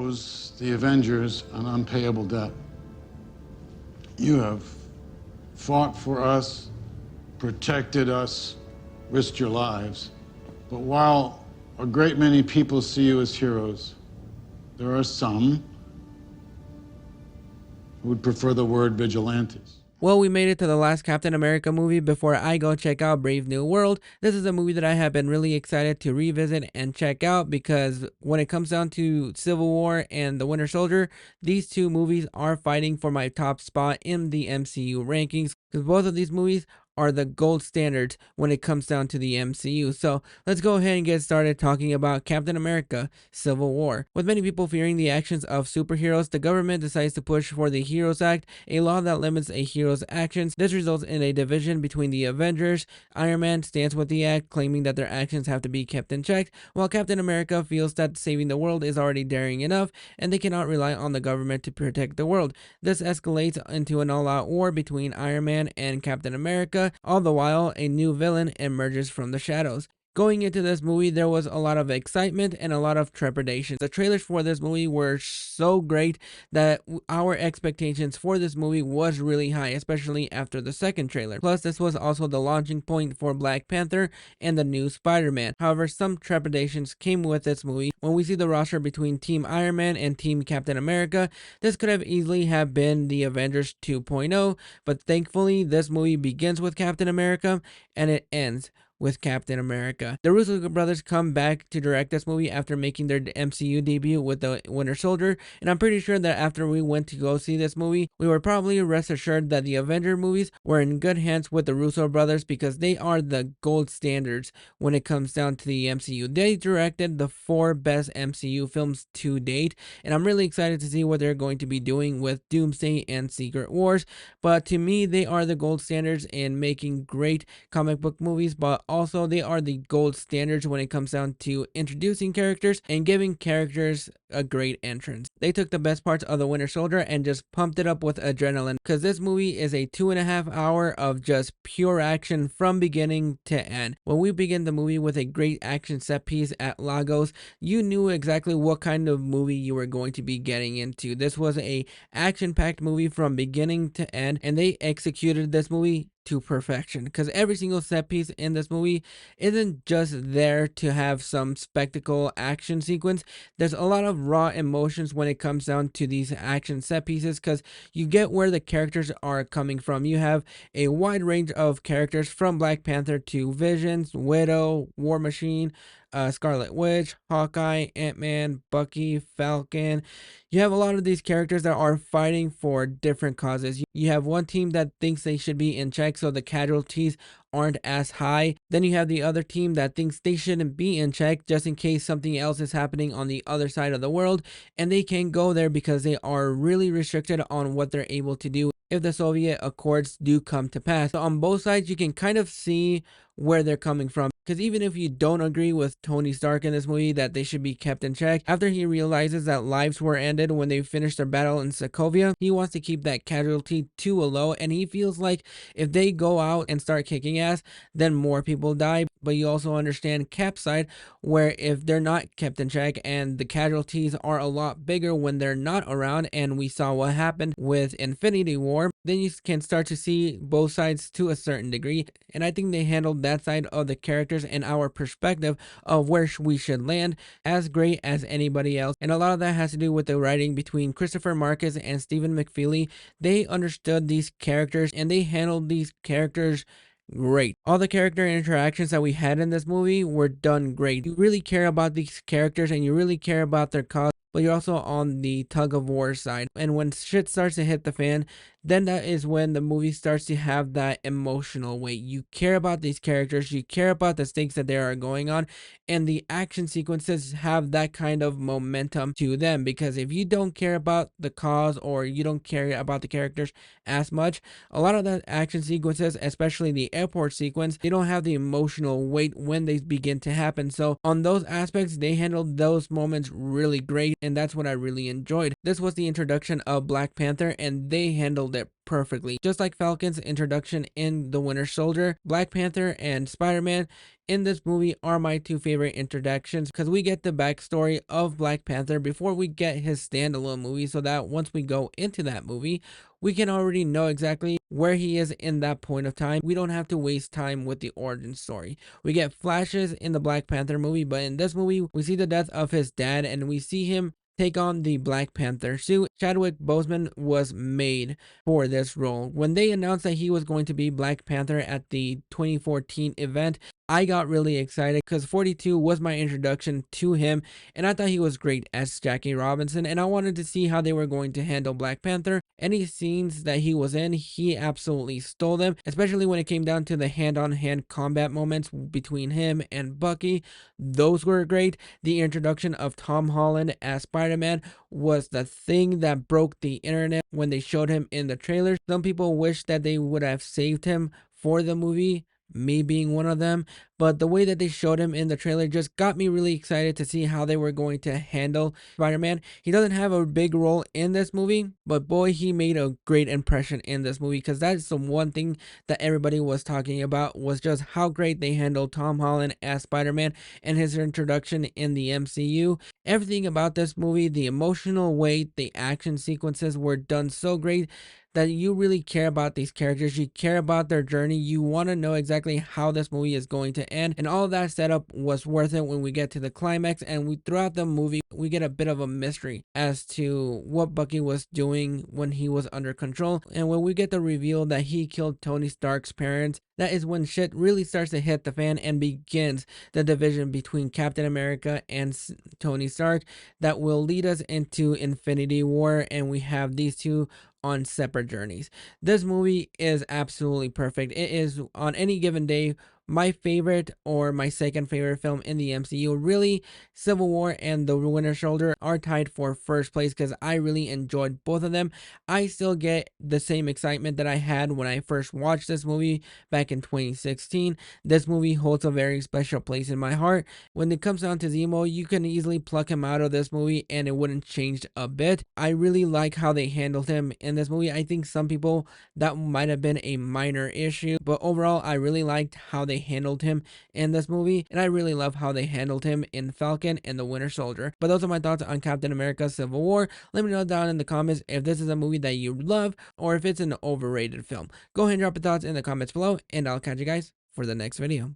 owes the Avengers an unpayable debt. You have fought for us, protected us, risked your lives. But while a great many people see you as heroes, there are some who would prefer the word vigilantes. Well, we made it to the last Captain America movie before I go check out Brave New World. This is a movie that I have been really excited to revisit and check out because when it comes down to Civil War and The Winter Soldier, these two movies are fighting for my top spot in the MCU rankings because both of these movies are the gold standards when it comes down to the MCU. So let's go ahead and get started talking about Captain America Civil War. With many people fearing the actions of superheroes, the government decides to push for the Heroes Act, a law that limits a hero's actions. This results in a division between the Avengers. Iron Man stands with the act, claiming that their actions have to be kept in check, while Captain America feels that saving the world is already daring enough and they cannot rely on the government to protect the world. This escalates into an all-out war between Iron Man and Captain America. All the while, a new villain emerges from the shadows. Going into this movie, there was a lot of excitement and a lot of trepidation. The trailers for this movie were so great that our expectations for this movie was really high, especially after the second trailer. Plus, this was also the launching point for Black Panther and the new Spider-Man. However, some trepidations came with this movie. When we see the roster between Team Iron Man and Team Captain America, this could have easily have been the Avengers 2.0, but thankfully, this movie begins with Captain America and it ends with Captain America. The Russo brothers come back to direct this movie after making their MCU debut with the Winter Soldier, and I'm pretty sure that after we went to go see this movie, we were probably rest assured that the Avenger movies were in good hands with the Russo brothers because they are the gold standards when it comes down to the MCU. They directed the 4 best MCU films to date, and I'm really excited to see what they're going to be doing with Doomsday and Secret Wars, but to me, they are the gold standards in making great comic book movies, but also they are the gold standards when it comes down to introducing characters and giving characters a great entrance. They took the best parts of the Winter Soldier and just pumped it up with adrenaline because this movie is a 2.5 hour of just pure action from beginning to end. When we begin the movie with a great action set piece at Lagos, you knew exactly what kind of movie you were going to be getting into. This was a action-packed movie from beginning to end, and they executed this movie to perfection because every single set piece in this movie isn't just there to have some spectacle action sequence. There's a lot of raw emotions when it comes down to these action set pieces because you get where the characters are coming from. You have a wide range of characters from Black Panther to Vision, Widow, War Machine, Scarlet Witch, Hawkeye, Ant-Man, Bucky, Falcon. You have a lot of these characters that are fighting for different causes. You have one team that thinks they should be in check so the casualties aren't as high. Then you have the other team that thinks they shouldn't be in check just in case something else is happening on the other side of the world, and they can't go there because they are really restricted on what they're able to do if the Soviet Accords do come to pass. So on both sides, you can kind of see where they're coming from. Because even if you don't agree with Tony Stark in this movie that they should be kept in check, after he realizes that lives were ended when they finished their battle in Sokovia, he wants to keep that casualty to a low, and he feels like if they go out and start kicking ass, then more people die. But you also understand Cap's side, where if they're not kept in check and the casualties are a lot bigger when they're not around, and we saw what happened with Infinity War, then you can start to see both sides to a certain degree. And I think they handled that side of the characters and our perspective of where we should land as great as anybody else. And a lot of that has to do with the writing between Christopher Marcus and Stephen McFeely. They understood these characters and they handled these characters great. All the character interactions that we had in this movie were done great. You really care about these characters and you really care about their cause, but you're also on the tug of war side. And when shit starts to hit the fan, then that is when the movie starts to have that emotional weight. You care about these characters, you care about the stakes that they are going on, and the action sequences have that kind of momentum to them. Because if you don't care about the cause or you don't care about the characters as much, a lot of the action sequences, especially the airport sequence, they don't have the emotional weight when they begin to happen. So on those aspects, they handled those moments really great, and that's what I really enjoyed. This was the introduction of Black Panther, and they handled it perfectly. Just like Falcon's introduction in The Winter Soldier, Black Panther and Spider-Man in this movie are my two favorite introductions because we get the backstory of Black Panther before we get his standalone movie, so that once we go into that movie, we can already know exactly where he is in that point of time. We don't have to waste time with the origin story. We get flashes in the Black Panther movie, but in this movie, we see the death of his dad and we see him take on the Black Panther suit. Chadwick Boseman was made for this role. When they announced that he was going to be Black Panther at the 2014 event, I got really excited because 42 was my introduction to him, and I thought he was great as Jackie Robinson, and I wanted to see how they were going to handle Black Panther. Any scenes that he was in, he absolutely stole them, especially when it came down to the hand-on-hand combat moments between him and Bucky. Those were great. The introduction of Tom Holland as Spider-Man was the thing that broke the internet when they showed him in the trailers. Some people wish that they would have saved him for the movie, me being one of them, but the way that they showed him in the trailer just got me really excited to see how they were going to handle Spider-Man. He doesn't have a big role in this movie, but boy, he made a great impression in this movie because that's the one thing that everybody was talking about, was just how great they handled Tom Holland as Spider-Man and his introduction in the MCU. Everything about this movie, the emotional weight, the action sequences were done so great that you really care about these characters, you care about their journey, you want to know exactly how this movie is going to end, and all of that setup was worth it when we get to the climax. And we, throughout the movie, we get a bit of a mystery as to what Bucky was doing when he was under control, and when we get the reveal that he killed Tony Stark's parents, that is when shit really starts to hit the fan and begins the division between Captain America and Tony Stark that will lead us into Infinity War, and we have these two on separate journeys. This movie is absolutely perfect. It is, on any given day, my favorite or my second favorite film in the MCU. Really, Civil War and The Winter Soldier are tied for first place because I really enjoyed both of them. I still get the same excitement that I had when I first watched this movie back in 2016. This movie holds a very special place in my heart. When it comes down to Zemo, you can easily pluck him out of this movie and it wouldn't change a bit. I really like how they handled him in this movie. I think some people, that might have been a minor issue, but overall I really liked how they handled him in this movie, and I really love how they handled him in Falcon and the Winter Soldier. But those are my thoughts on Captain America Civil War. Let me know down in the comments if this is a movie that you love or if it's an overrated film. Go ahead and drop your thoughts in the comments below, and I'll catch you guys for the next video.